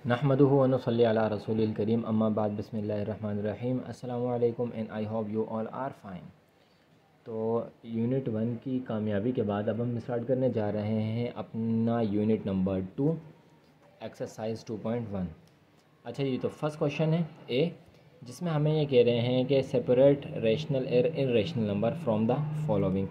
नहमदुहु व नसल्ली अला रसूलिल करीम अम्मा बाद बिस्मिल्लाहिर्रहमानिर्रहीम अस्सलामु अलैकुम and I hope you all are fine. तो यूनिट 1 की कामयाबी के बाद अब हम स्टार्ट करने जा रहे हैं अपना यूनिट नंबर 2 एक्सरसाइज 2.1। अच्छा जी, तो फर्स्ट क्वेश्चन है ए, जिसमें हमें ये कह रहे हैं कि सेपरेट रेशनल और irrational number from the following.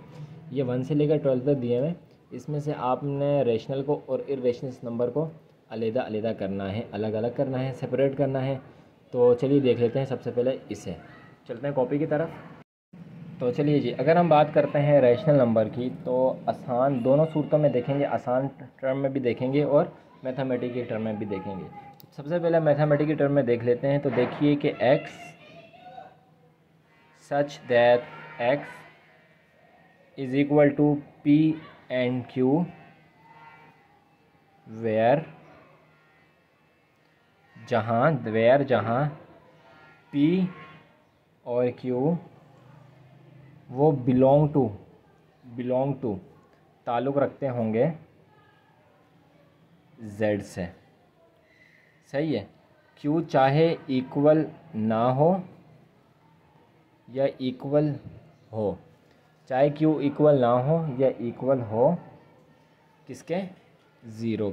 ये 1 से लेकर 12 तक दिए हुए, इसमें से आपने रेशनल को और इर्रेशनल नंबर को अलग अलग करना है, अलग अलग करना है, सेपरेट करना है। तो चलिए देख लेते हैं। सबसे पहले इसे चलते हैं कॉपी की तरफ। तो चलिए जी, अगर हम बात करते हैं रैशनल नंबर की तो आसान दोनों सूरतों में देखेंगे, आसान टर्म में भी देखेंगे और मैथमेटिक के टर्म में भी देखेंगे। सबसे पहले मैथमेटिक के टर्म में देख लेते हैं। तो देखिए कि x such that x is equal to p and q where जहाँ P और Q वो बिलोंग टू ताल्लुक़ रखते होंगे Z से। सही है। Q चाहे इक्वल ना हो या इक्वल हो, चाहे Q इक्वल ना हो या इक्वल हो किसके, ज़ीरो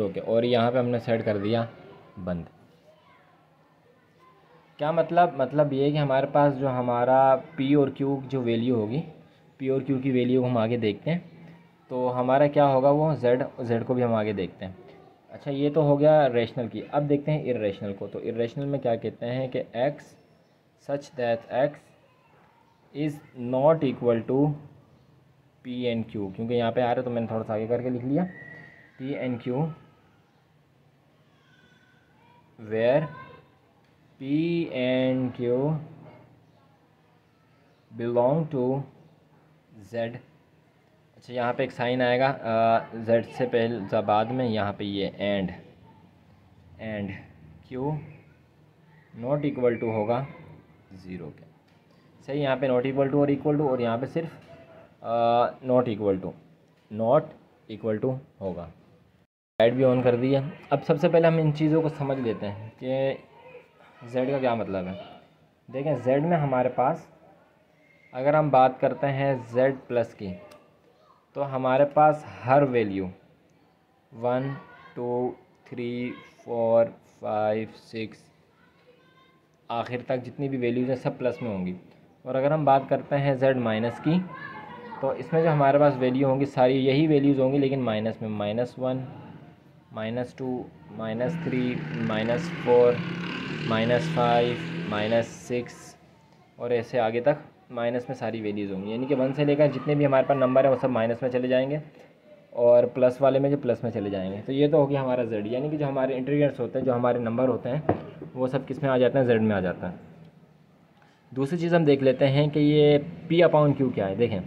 के। और यहाँ पे हमने सेट कर दिया बंद। क्या मतलब ये है कि हमारे पास जो हमारा P और Q जो वैल्यू होगी, P और Q की वैल्यू हम आगे देखते हैं। तो हमारा क्या होगा वो Z को भी हम आगे देखते हैं। अच्छा, ये तो हो गया रेशनल की। अब देखते हैं इर्रेशनल को। तो इर्रेशनल में क्या कहते हैं कि x such that x is not equal to P and Q, क्योंकि यहाँ पे आ रहा है तो मैंने थोड़ा सा आगे करके लिख लिया P and Q where P and Q belong to Z। अच्छा, यहाँ पे एक साइन आएगा Z से पहले बाद में, यहाँ पे ये and Q not equal to होगा ज़ीरो के। सही, यहाँ पे नॉट इक्वल टू और इक्वल टू, और यहाँ पे सिर्फ नॉट इक्वल टू होगा। लाइट भी ऑन कर दी है। अब सबसे पहले हम इन चीज़ों को समझ लेते हैं कि Z का क्या मतलब है। देखें, Z में हमारे पास अगर हम बात करते हैं Z प्लस की, तो हमारे पास हर वैल्यू 1 2 3 4 5 6 आखिर तक जितनी भी वैल्यूज़ हैं सब प्लस में होंगी। और अगर हम बात करते हैं Z माइनस की, तो इसमें जो हमारे पास वैल्यू होंगी सारी यही वैल्यूज़ होंगी, लेकिन माइनस में -1 -2 -3 -4 -5 -6 और ऐसे आगे तक माइनस में सारी वैल्यूज़ होंगी। यानी कि 1 से लेकर जितने भी हमारे पास नंबर है वो सब माइनस में चले जाएंगे और प्लस वाले में जो प्लस में चले जाएंगे। तो ये तो हो गया हमारा Z। यानी कि जो हमारे इंटीजर्स होते हैं, जो हमारे नंबर होते हैं, वो सब किस में आ जाते हैं, Z में आ जाता है। दूसरी चीज़ हम देख लेते हैं कि ये P अपॉन Q क्या है। देखें,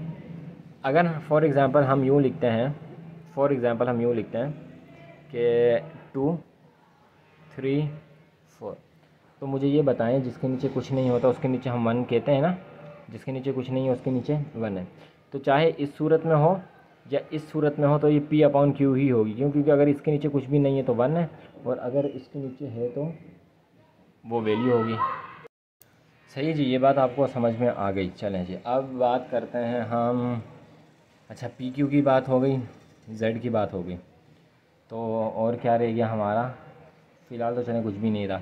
अगर फॉर एग्ज़ाम्पल हम यूँ लिखते हैं कि 2 3 4, तो मुझे ये बताएं जिसके नीचे कुछ नहीं होता उसके नीचे हम 1 कहते हैं ना, जिसके नीचे कुछ नहीं है उसके नीचे 1 है। तो चाहे इस सूरत में हो या इस सूरत में हो तो ये P अपॉन Q ही होगी, क्योंकि अगर इसके नीचे कुछ भी नहीं है तो 1 है, और अगर इसके नीचे है तो वो वैल्यू होगी। सही जी, ये बात आपको समझ में आ गई। चलें जी, अब बात करते हैं हम। अच्छा, P Q की बात हो गई, Z की बात हो गई, तो और क्या रह गया हमारा। फ़िलहाल तो चलें कुछ भी नहीं रहा।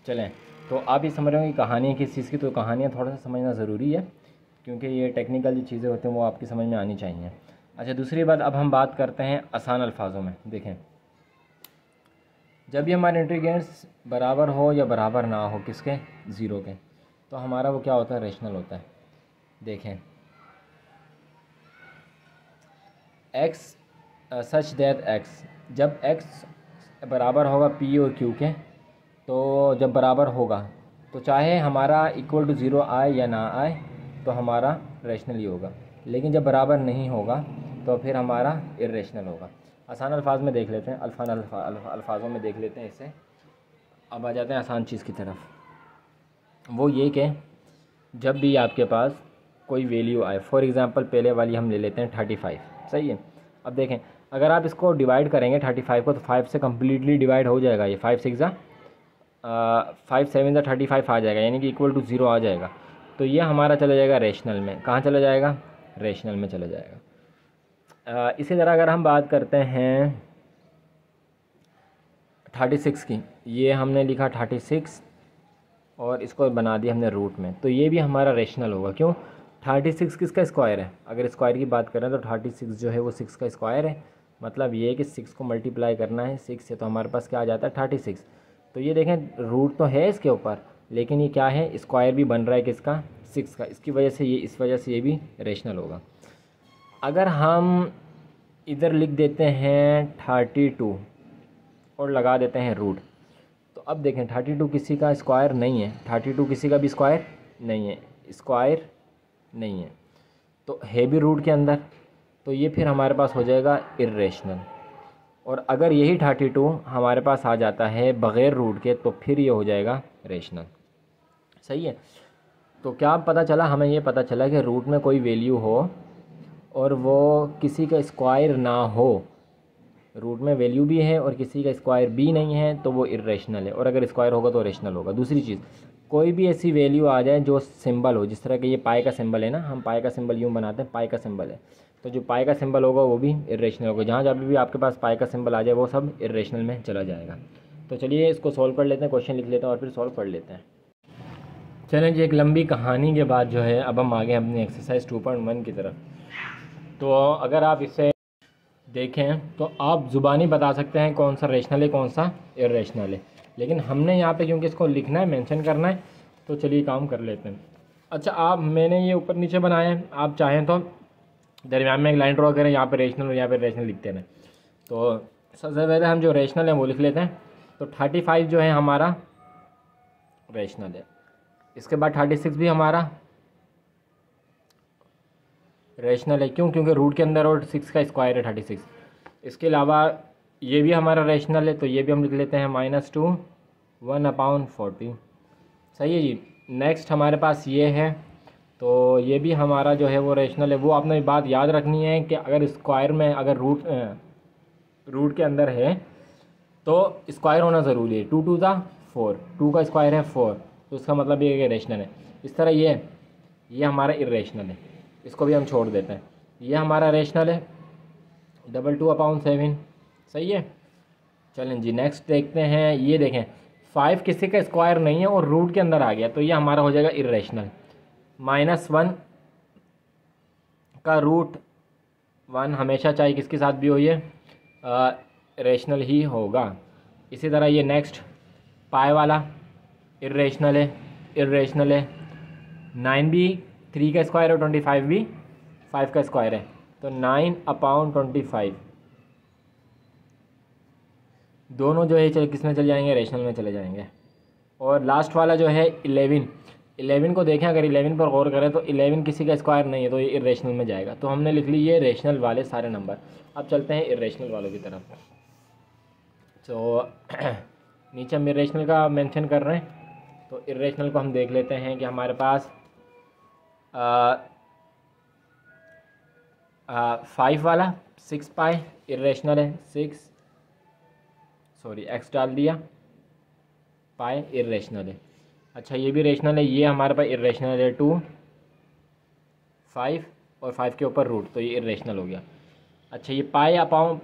चलें, तो आप ये समझ रहे हो कि कहानी किस चीज़ की। तो कहानियाँ थोड़ा सा समझना ज़रूरी है, क्योंकि ये टेक्निकल जो चीज़ें होती हैं वो आपकी समझ में आनी चाहिए। अच्छा, दूसरी बात, अब हम बात करते हैं आसान अल्फाजों में। देखें, जब भी हमारे इंटीग्रेंट्स बराबर हो या बराबर ना हो किसके, ज़ीरो के, तो हमारा वो क्या होता है, रेशनल होता है। देखें, x सच दैट x, जब x बराबर होगा P और Q के, तो जब बराबर होगा तो चाहे हमारा इक्वल टू ज़ीरो आए या ना आए तो हमारा रेशनल ही होगा, लेकिन जब बराबर नहीं होगा तो फिर हमारा इर्रेशनल होगा। आसान अल्फाज में देख लेते हैं, अल्फाजों में देख लेते हैं इसे। अब आ जाते हैं आसान चीज़ की तरफ। वो ये कि जब भी आपके पास कोई वैल्यू आए, फॉर एग्ज़ाम्पल पहले वाली हम ले लेते हैं 35। सही है। अब देखें, अगर आप इसको डिवाइड करेंगे 35 को, तो 5 से कम्प्लीटली डिवाइड हो जाएगा ये। 5 6 5 7 35 आ जाएगा, यानी कि इक्वल टू 0 आ जाएगा। तो ये हमारा चला जाएगा रेशनल में। कहाँ चला जाएगा? रेशनल में चला जाएगा। इसी तरह अगर हम बात करते हैं 36 की, ये हमने लिखा 36 और इसको बना दिया हमने रूट में, तो ये भी हमारा रेशनल होगा। क्यों? 36 किसका स्क्वायर है? अगर स्क्वायर की बात करें तो 36 जो है वो 6 का स्क्वायर है। मतलब ये है कि 6 को मल्टीप्लाई करना है 6 से, तो हमारे पास क्या आ जाता है? 36। तो ये देखें रूट तो है इसके ऊपर, लेकिन ये क्या है? स्क्वायर भी बन रहा है किसका? 6 का। इसकी वजह से ये, इस वजह से ये भी रेशनल होगा। अगर हम इधर लिख देते हैं 32 और लगा देते हैं रूट, तो अब देखें 32 किसी का स्क्वायर नहीं है, 32 किसी का भी स्क्वायर नहीं है, स्क्वायर नहीं है, तो है भी रूट के अंदर, तो ये फिर हमारे पास हो जाएगा इर्रेशनल। और अगर यही 32 हमारे पास आ जाता है बग़ैर रूट के, तो फिर ये हो जाएगा रेशनल। सही है। तो क्या पता चला? हमें ये पता चला कि रूट में कोई वैल्यू हो और वो किसी का स्क्वायर ना हो, रूट में वैल्यू भी है और किसी का स्क्वायर भी नहीं है, तो वो इर्रेशनल है। और अगर स्क्वायर होगा तो रेशनल होगा। दूसरी चीज़, कोई भी ऐसी वैल्यू आ जाए जो सिंबल हो, जिस तरह कि ये पाई का सिंबल है ना, हम पाई का सिंबल यूँ बनाते हैं, पाई का सिंबल है, तो जो पाई का सिंबल होगा वो भी इर्रेशनल होगा। जहाँ जहाँ भी आपके पास पाई का सिंबल आ जाए वो सब इर्रेशनल में चला जाएगा। तो चलिए इसको सॉल्व कर लेते हैं, क्वेश्चन लिख लेते हैं और फिर सॉल्व कर लेते हैं। चलें जी, एक लंबी कहानी के बाद जो है अब हम आगे अपनी एक्सरसाइज 2.1 की तरफ। तो अगर आप इसे देखें तो आप ज़ुबानी बता सकते हैं कौन सा रेशनल है कौन सा इर्रेशनल है, लेकिन हमने यहाँ पे क्योंकि इसको लिखना है, मेंशन करना है, तो चलिए काम कर लेते हैं। अच्छा, मैंने ये ऊपर नीचे बनाया है, आप चाहें तो दरम्यान में एक लाइन ड्रॉ करें, यहाँ पे रेशनल और यहाँ पे रेशनल लिखते हैं। तो सबसे पहले हम जो रेशनल है वो लिख लेते हैं। तो 35 जो है हमारा रेशनल है। इसके बाद 36 भी हमारा रेशनल है। क्यों? क्योंकि रूट के अंदर और 6 का स्क्वायर है 36। इसके अलावा ये भी हमारा रेशनल है, तो ये भी हम लिख लेते हैं -2 1/40। सही है जी। नेक्स्ट हमारे पास ये है, तो ये भी हमारा जो है वो रेशनल है। वो आपने बात याद रखनी है कि अगर स्क्वायर में, अगर रूट के अंदर है तो स्क्वायर होना ज़रूरी है। 2 2 4, 2 का स्क्वायर है 4, तो इसका मतलब ये कि रेशनल है। इस तरह ये हमारा इर्रेशनल है, इसको भी हम छोड़ देते हैं। ये हमारा रेशनल है 2/7। सही है। चलें जी, नेक्स्ट देखते हैं। ये देखें 5 किसी का स्क्वायर नहीं है और रूट के अंदर आ गया, तो ये हमारा हो जाएगा इर्रेशनल। -1 का रूट 1 हमेशा चाहे किसके साथ भी हो, ये रेशनल ही होगा। इसी तरह ये नेक्स्ट पाई वाला इर्रेशनल है। 9 भी 3 का स्क्वायर है, 25 भी 5 का स्क्वायर है, तो 9/25 दोनों जो है चल किस में चले जाएंगे? रेशनल में चले जाएंगे। और लास्ट वाला जो है 11 को देखें, अगर 11 पर गौर करें तो 11 किसी का स्क्वायर नहीं है, तो ये इर्रेशनल में जाएगा। तो हमने लिख ली ये रेशनल वाले सारे नंबर। अब चलते हैं इर्रेशनल वालों की तरफ। तो नीचे हम इर्रेशनल का मेंशन कर रहे हैं, तो इर्रेशनल को हम देख लेते हैं कि हमारे पास 5 वाला 6 पाई इर्रेशनल है। एक्स डाल दिया, पाई इर्रेशनल है। अच्छा, ये भी रेशनल है, ये हमारे पास इर्रेशनल है 2 5 और 5 के ऊपर रूट, तो ये इर्रेशनल हो गया। अच्छा, ये पाई अपॉन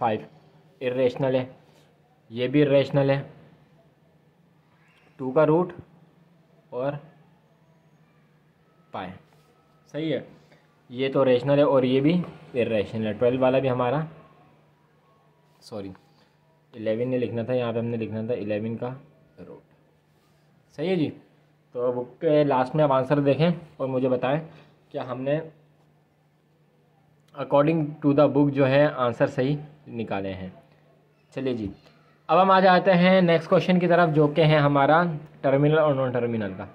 5 इर्रेशनल है, ये भी इर्रेशनल है, 2 का रूट और पाई। सही है। ये तो रेशनल है और ये भी इर्रेशनल है। 12 वाला भी हमारा 11 ने लिखना था, यहाँ पे हमने लिखना था 11 का रूट। सही है जी। तो बुक के लास्ट में आप आंसर देखें और मुझे बताएं क्या हमने अकॉर्डिंग टू द बुक जो है आंसर सही निकाले हैं। चलिए जी, अब हम आ जाते हैं नेक्स्ट क्वेश्चन की तरफ, जो कि है हमारा टर्मिनल और नॉन टर्मिनल का।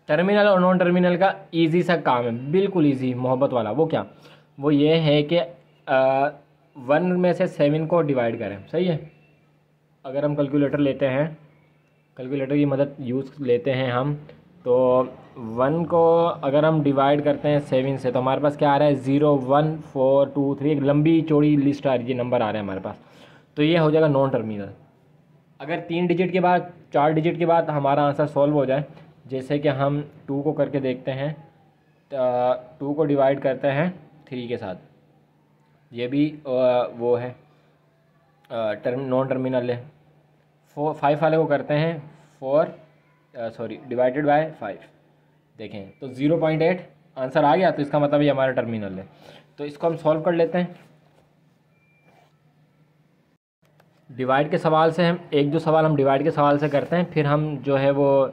टर्मिनल और नॉन टर्मिनल का इजी सा काम है, बिल्कुल इजी, मोहब्बत वाला। वो क्या? वो ये है कि 1 में से 7 को डिवाइड करें। सही है। अगर हम कैलकुलेटर लेते हैं, कैलकुलेटर की मदद यूज़ लेते हैं हम, तो 1 को अगर हम डिवाइड करते हैं 7 से तो हमारे पास क्या आ रहा है 0 1 4 2 3, एक लंबी चौड़ी लिस्ट आ रही है, नंबर आ रहे हैं हमारे पास। तो ये हो जाएगा नॉन टर्मिनल। अगर 3 डिजिट के बाद 4 डिजिट के बाद हमारा आंसर सॉल्व हो जाए, जैसे कि हम 2 को करके देखते हैं, 2 को डिवाइड करते हैं 3 के साथ, ये भी वो है नॉन टर्मिनल है। 5 वाले को करते हैं 4 डिवाइडेड बाय 5, देखें तो 0.8 आंसर आ गया, तो इसका मतलब ये हमारा टर्मिनल है। तो इसको हम सॉल्व कर लेते हैं। डिवाइड के सवाल से हम एक दो सवाल हम डिवाइड के सवाल से करते हैं, फिर हम जो है वो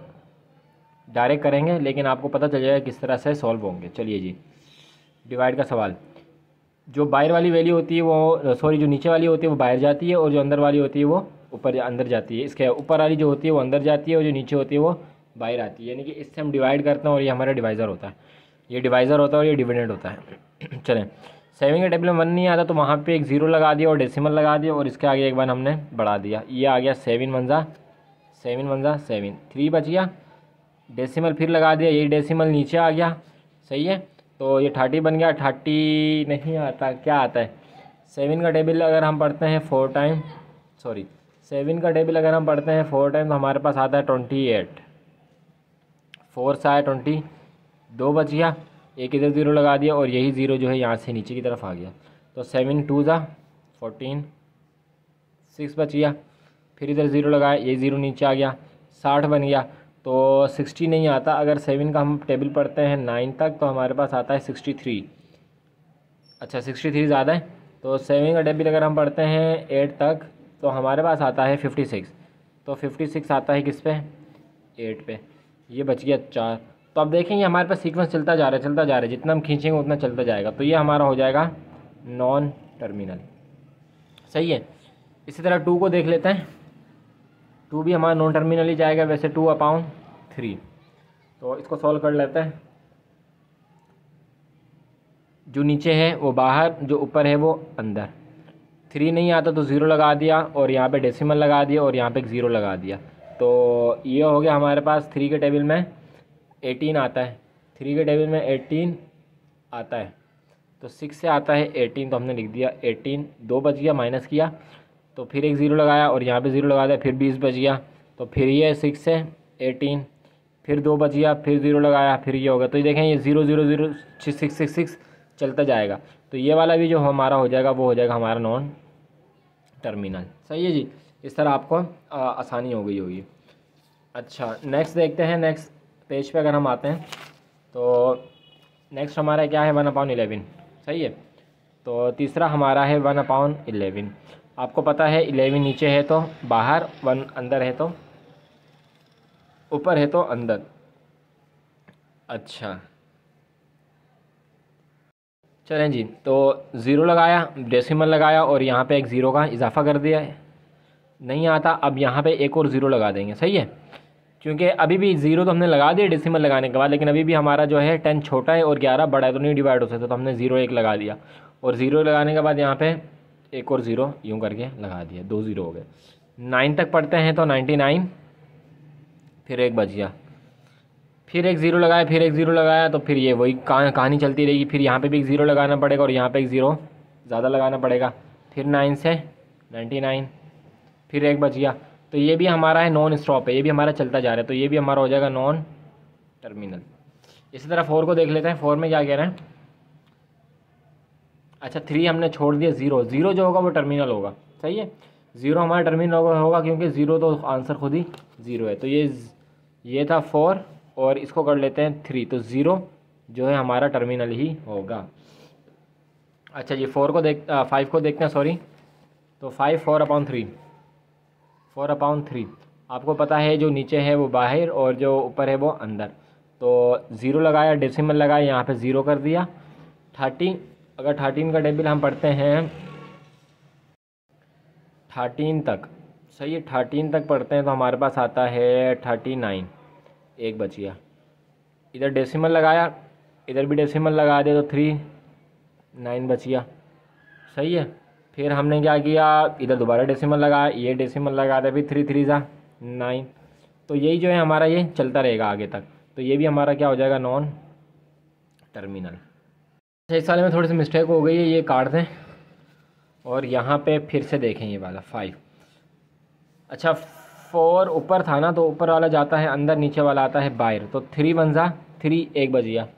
डायरेक्ट करेंगे, लेकिन आपको पता चल जाएगा किस तरह से सॉल्व होंगे। चलिए जी, डिवाइड का सवाल, जो बाहर वाली वैल्यू होती है वो जो नीचे वाली होती है वो बाहर जाती है, और जो अंदर वाली होती है वो ऊपर अंदर जाती है। इसके ऊपर वाली जो होती है वो अंदर जाती है, और जो नीचे होती है वो बाहर आती है। यानी कि इससे हम डिवाइड करते हैं और ये हमारा डिवाइज़र होता है, ये डिवाइज़र होता है और ये डिविडेंड होता है। चलें, 7 के टेबल में 1 नहीं आता तो वहाँ पे एक 0 लगा दिया और डेसिमल लगा दिया, और इसके आगे एक बार हमने बढ़ा दिया, ये आ गया 7 1 ज़ा 7, 3 बच गया, डेसिमल फिर लगा दिया, यही डेसिमल नीचे आ गया। सही है, तो ये 30 बन गया। 30 नहीं आता, क्या आता है 7 का टेबल अगर हम पढ़ते हैं 4 टाइम, 7 का टेबल अगर हम पढ़ते हैं 4 टाइम तो हमारे पास आता है 28, 4 से आया 20, 2 बच गया, एक इधर 0 लगा दिया, और यही 0 जो है यहाँ से नीचे की तरफ आ गया। तो 7 2 ज़ा 14, 6 बच गया, फिर इधर 0 लगाया, ये 0 नीचे आ गया, 60 बन गया। तो 60 नहीं आता, अगर 7 का हम टेबल पढ़ते हैं 9 तक तो हमारे पास आता है 63। अच्छा 63 ज़्यादा है, तो 7 का टेबल अगर हम पढ़ते हैं 8 तक तो हमारे पास आता है 56। तो 56 आता है किस पे, 8 पे, ये बच गया 4। तो अब देखेंगे हमारे पास सीक्वेंस चलता जा रहा है, जितना हम खींचेंगे उतना चलता जाएगा। तो ये हमारा हो जाएगा नॉन टर्मिनल। सही है, इसी तरह 2 को देख लेते हैं। 2 भी हमारा नॉन टर्मिनल ही जाएगा वैसे, 2/3। तो इसको सॉल्व कर लेते हैं। जो नीचे है वो बाहर, जो ऊपर है वो अंदर। 3 नहीं आता तो 0 लगा दिया, और यहाँ पे डेसिमल लगा दिया, और यहाँ पे एक 0 लगा दिया। तो ये हो गया हमारे पास 3 के टेबल में 18 आता है, 3 के टेबल में 18 आता है, तो 6 से आता है 18, तो हमने लिख दिया 18। 2 बच गया, माइनस किया, तो फिर एक 0 लगाया, और यहाँ पे 0 लगा दिया, फिर 20 बच गया। तो फिर ये 6 से 18, फिर 2 बच गया, फिर 0 लगाया, फिर ये होगा। तो ये देखें, ये 0 0 0 6 6 6 चलता जाएगा। तो ये वाला भी जो हमारा हो जाएगा वो हो जाएगा हमारा नॉन टर्मिनल। सही है जी, इस तरह आपको आसानी हो गई होगी। अच्छा, नेक्स्ट देखते हैं। नेक्स्ट पेज पे अगर हम आते हैं तो नेक्स्ट हमारा क्या है, 1/11। सही है, तो तीसरा हमारा है 1/11। आपको पता है 11 नीचे है तो बाहर, 1 अंदर है तो ऊपर है तो अंदर। अच्छा चलें जी, तो 0 लगाया, डेसिमल लगाया, और यहाँ पे एक 0 का इजाफा कर दिया है। नहीं आता, अब यहाँ पे एक और 0 लगा देंगे। सही है, क्योंकि अभी भी 0 तो हमने लगा दिया डेसिमल लगाने के बाद, लेकिन अभी भी हमारा जो है 10 छोटा है और 11 बड़ा है, तो नहीं डिवाइड हो सकता। तो हमने 0 1 लगा दिया, और 0 लगाने के बाद यहाँ पे एक और 0 यूँ करके लगा दिया, 2 0 हो गए। 9 तक पढ़ते हैं तो 99, फिर एक बच गया, फिर एक 0 लगाया, फिर एक 0 लगाया, तो फिर ये वही कहानी चलती रहेगी। फिर यहाँ पे भी एक 0 लगाना पड़ेगा, और यहाँ पे एक 0 ज़्यादा लगाना पड़ेगा। फिर 9 से 99, फिर एक बच गया। तो ये भी हमारा है नॉन स्टॉप है, ये भी हमारा चलता जा रहा है, तो ये भी हमारा हो जाएगा नॉन टर्मिनल। इसी तरह 4 को देख लेते हैं। 4 में क्या कह रहे हैं, अच्छा 3 हमने छोड़ दिया, 0 जो होगा वो टर्मिनल होगा। सही है, 0 हमारा टर्मिनल होगा, क्योंकि 0 तो आंसर खुद ही 0 है। तो ये था 4, और इसको कर लेते हैं 3, तो 0 जो है हमारा टर्मिनल ही होगा। अच्छा जी, 5 को देखते हैं, तो 5 4/3 आपको पता है जो नीचे है वो बाहर और जो ऊपर है वो अंदर। तो 0 लगाया, डेसिमल लगाया, यहाँ पे 0 कर दिया। 13, अगर 13 का टेबल हम पढ़ते हैं 13 तक, सही है, 13 तक पढ़ते हैं तो हमारे पास आता है 39, एक बच गया। इधर डेसिमल लगाया, इधर भी डेसिमल लगा दिया, तो 3 9 बच गया। सही है, फिर हमने क्या किया, इधर दोबारा डेसिमल लगाया, ये डेसिमल लगा दिया, फिर 3 3 ज़ा 9। तो यही जो है हमारा ये चलता रहेगा आगे तक। तो ये भी हमारा क्या हो जाएगा, नॉन टर्मिनल। अच्छा, इस साल में थोड़ी सी मिस्टेक हो गई है, ये काट दें और यहाँ पे फिर से देखें ये वाला 5। अच्छा 4 ऊपर था ना, तो ऊपर वाला जाता है अंदर, नीचे वाला आता है बाहर, तो 3 1 ज़ा 3, 1 बज गया।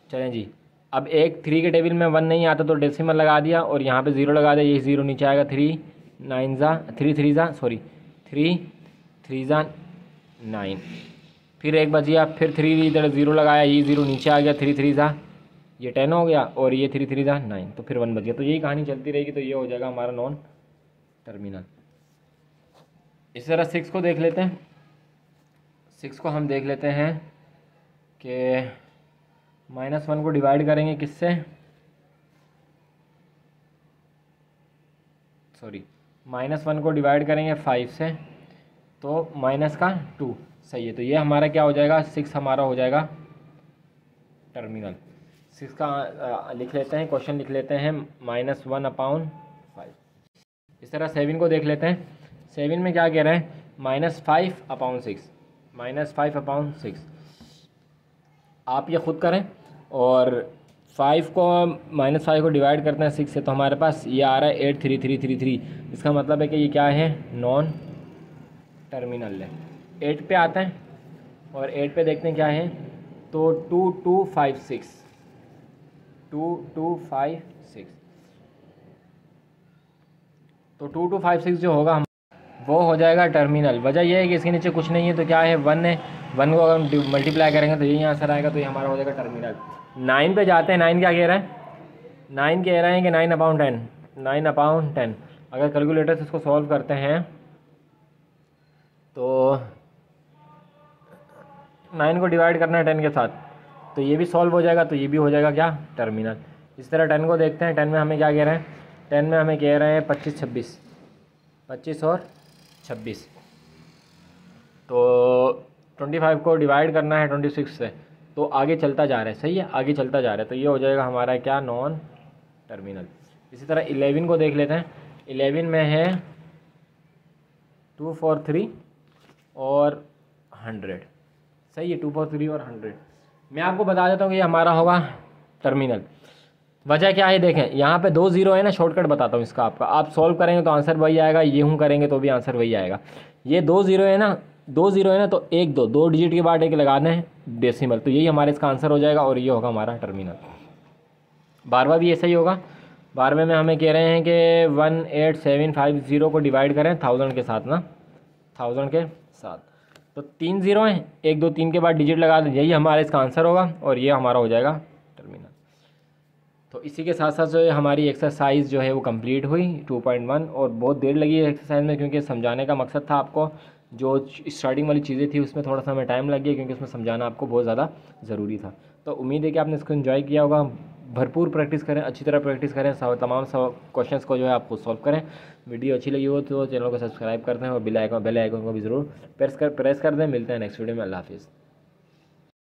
चलें जी, अब एक 3 के टेबल में 1 नहीं आता तो डेसिमल लगा दिया और यहाँ पे 0 लगा दिया, ये 0 नीचे आएगा। 3 9 ज़ा 3 3 ज़ा सॉरी 3 3 ज़ा 9, फिर 1 बज गया, फिर 3 इधर 0 लगाया, ये 0 नीचे आ गया, 3 3 ज़ा ये 10 हो गया और ये 3 3 ज़ा 9, तो फिर 1 बज गया। तो यही कहानी चलती रहेगी, तो ये हो जाएगा हमारा नॉन टर्मिनल। इसी तरह 6 को देख लेते हैं। 6 को हम देख लेते हैं कि -1 को डिवाइड करेंगे किससे, सॉरी -1 को डिवाइड करेंगे 5 से, तो -2 सही है। तो ये हमारा क्या हो जाएगा, 6 हमारा हो जाएगा टर्मिनल। 6 का लिख लेते हैं, क्वेश्चन लिख लेते हैं, -1/5। इस तरह 7 को देख लेते हैं। 7 में क्या कह रहे हैं, -5/6, -5/6। आप ये ख़ुद करें और 5 को डिवाइड करते हैं 6 से, तो हमारे पास ये आ रहा है 83333। इसका मतलब है कि ये क्या है, नॉन टर्मिनल है। 8 पे आते हैं और 8 पे देखते हैं क्या है, तो 2256 2256, तो 2256 जो होगा वो हो जाएगा टर्मिनल। वजह यह है कि इसके नीचे कुछ नहीं है, तो क्या है, 1 है। 1 को अगर हम मल्टीप्लाई करेंगे तो यही आंसर आएगा, तो ये हमारा हो जाएगा टर्मिनल। 9 पे जाते हैं। 9 क्या कह रहा है, 9 कह रहे हैं कि 9/10, 9/10। अगर कैलकुलेटर से इसको सॉल्व करते हैं तो 9 को डिवाइड करना है 10 के साथ, तो ये भी सॉल्व हो जाएगा, तो ये भी हो जाएगा क्या, टर्मिनल। इस तरह 10 को देखते हैं। 10 में हमें क्या कह रहे हैं, 10 में हमें कह रहे हैं 25 26, 25 और 26, तो 25 को डिवाइड करना है 26 से, तो आगे चलता जा रहा है, सही है, आगे चलता जा रहा है, तो ये हो जाएगा हमारा क्या, नॉन टर्मिनल। इसी तरह 11 को देख लेते हैं। 11 में है 2 4 3 और 100, सही है, 2 4 3 और 100। मैं आपको बता देता हूँ कि ये हमारा होगा टर्मिनल। वजह क्या है, देखें यहाँ पे 2 0 है ना, शॉर्टकट बताता हूँ इसका आपका। आप सॉल्व करेंगे तो आंसर वही आएगा, ये हूँ करेंगे तो भी आंसर वही आएगा। ये 2 0 है ना, 2 0 है ना, तो 1 2 2 डिजिट के बाद 1 लगाना है डेसिमल, तो यही हमारे इसका आंसर हो जाएगा और ये होगा हमारा टर्मिनल। 12वां भी ऐसा ही होगा। 12वें में हमें कह रहे हैं कि 18750 को डिवाइड करें 1000 के साथ ना, 1000 के साथ, तो 3 0 हैं, 1 2 3 के बाद डिजिट लगा दें, यही हमारा इसका आंसर होगा और ये हमारा हो जाएगा टर्मिनल। तो इसी के साथ साथ जो है हमारी एक्सरसाइज जो है वो कंप्लीट हुई 2.1, और बहुत देर लगी है एक्सरसाइज में, क्योंकि समझाने का मकसद था आपको। जो स्टार्टिंग वाली चीज़ें थी उसमें थोड़ा सा हमें टाइम लग गया, क्योंकि उसमें समझाना आपको बहुत ज़्यादा ज़रूरी था। तो उम्मीद है कि आपने इसको एंजॉय किया होगा। भरपूर प्रैक्टिस करें, अच्छी तरह प्रैक्टिस करें, तमाम क्वेश्चंस को जो है आप खुद सॉल्व करें। वीडियो अच्छी लगी हो तो चैनल को सब्सक्राइब करते हैं और बेल आइकन को भी ज़रूर प्रेस कर दें। मिलते हैं नेक्स्ट वीडियो में। अल्लाह हाफिज़।